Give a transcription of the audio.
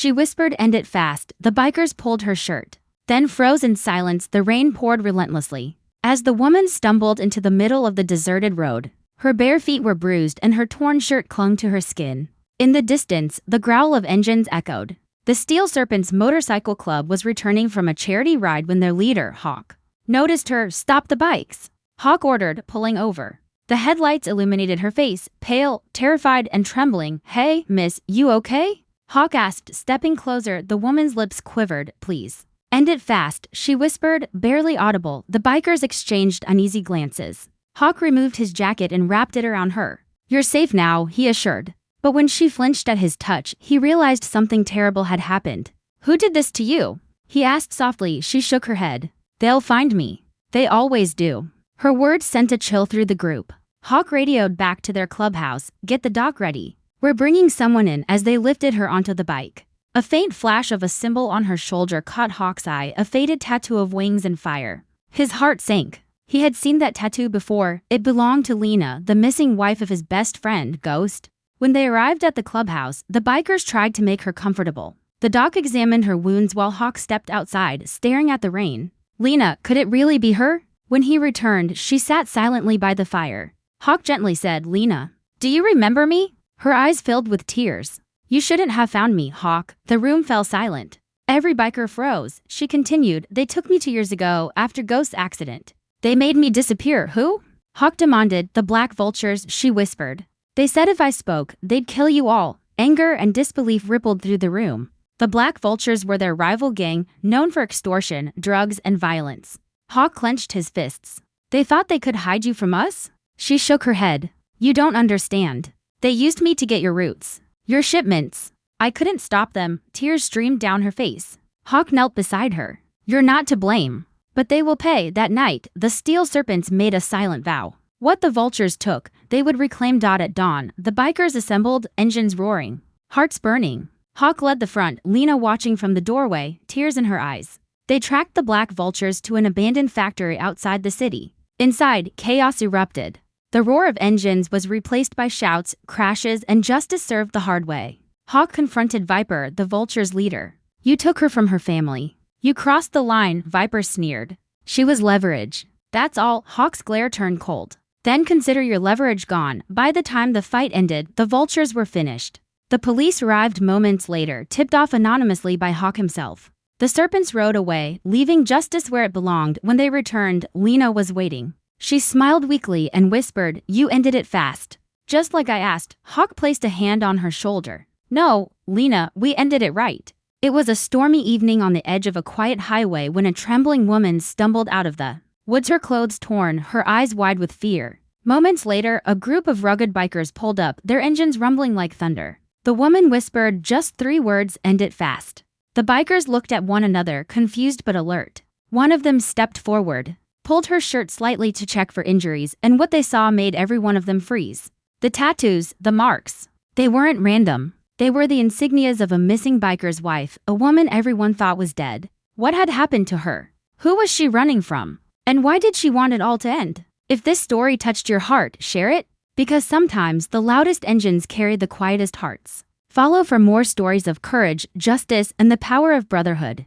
she whispered, "End it fast." The bikers pulled her shirt. Then froze in silence. The rain poured relentlessly. As the woman stumbled into the middle of the deserted road, her bare feet were bruised and her torn shirt clung to her skin. In the distance, the growl of engines echoed. The Steel Serpents Motorcycle Club was returning from a charity ride when their leader, Hawk, noticed her. "Stop the bikes," Hawk ordered, pulling over. The headlights illuminated her face, pale, terrified, and trembling. "Hey, miss, you okay?" Hawk asked, stepping closer. The woman's lips quivered. "Please end it fast," she whispered, barely audible. The bikers exchanged uneasy glances. Hawk removed his jacket and wrapped it around her. "You're safe now," he assured. But when she flinched at his touch, he realized something terrible had happened. "Who did this to you?" he asked softly. She shook her head. "They'll find me. They always do." Her words sent a chill through the group. Hawk radioed back to their clubhouse, "Get the doc ready. We're bringing someone in." As they lifted her onto the bike, a faint flash of a symbol on her shoulder caught Hawk's eye, a faded tattoo of wings and fire. His heart sank. He had seen that tattoo before. It belonged to Lena, the missing wife of his best friend, Ghost. When they arrived at the clubhouse, the bikers tried to make her comfortable. The doc examined her wounds while Hawk stepped outside, staring at the rain. "Lena, could it really be her?" When he returned, she sat silently by the fire. Hawk gently said, "Lena, do you remember me?" Her eyes filled with tears. "You shouldn't have found me, Hawk." The room fell silent. Every biker froze. She continued, "They took me 2 years ago, after Ghost's accident. They made me disappear." "Who?" Hawk demanded. "The Black Vultures," she whispered. "They said if I spoke, they'd kill you all." Anger and disbelief rippled through the room. The Black Vultures were their rival gang, known for extortion, drugs, and violence. Hawk clenched his fists. "They thought they could hide you from us?" She shook her head. "You don't understand. They used me to get your roots. Your shipments. I couldn't stop them." Tears streamed down her face. Hawk knelt beside her. "You're not to blame. But they will pay." That night, the Steel Serpents made a silent vow. What the Vultures took, they would reclaim. At dawn, the bikers assembled, engines roaring, hearts burning. Hawk led the front, Lena watching from the doorway, tears in her eyes. They tracked the Black Vultures to an abandoned factory outside the city. Inside, chaos erupted. The roar of engines was replaced by shouts, crashes, and justice served the hard way. Hawk confronted Viper, the Vultures' leader. "You took her from her family. You crossed the line," Viper sneered. "She was leverage. That's all." Hawk's glare turned cold. "Then consider your leverage gone." By the time the fight ended, the Vultures were finished. The police arrived moments later, tipped off anonymously by Hawk himself. The Serpents rode away, leaving justice where it belonged. When they returned, Lena was waiting. She smiled weakly and whispered, "You ended it fast. Just like I asked." Hawk placed a hand on her shoulder. "No, Lena, we ended it right." It was a stormy evening on the edge of a quiet highway when a trembling woman stumbled out of the woods, her clothes torn, her eyes wide with fear. Moments later, a group of rugged bikers pulled up, their engines rumbling like thunder. The woman whispered just 3 words, "End it fast." The bikers looked at one another, confused but alert. One of them stepped forward, pulled her shirt slightly to check for injuries, and what they saw made every one of them freeze. The tattoos, the marks. They weren't random. They were the insignias of a missing biker's wife, a woman everyone thought was dead. What had happened to her? Who was she running from? And why did she want it all to end? If this story touched your heart, share it, because sometimes the loudest engines carry the quietest hearts. Follow for more stories of courage, justice, and the power of brotherhood.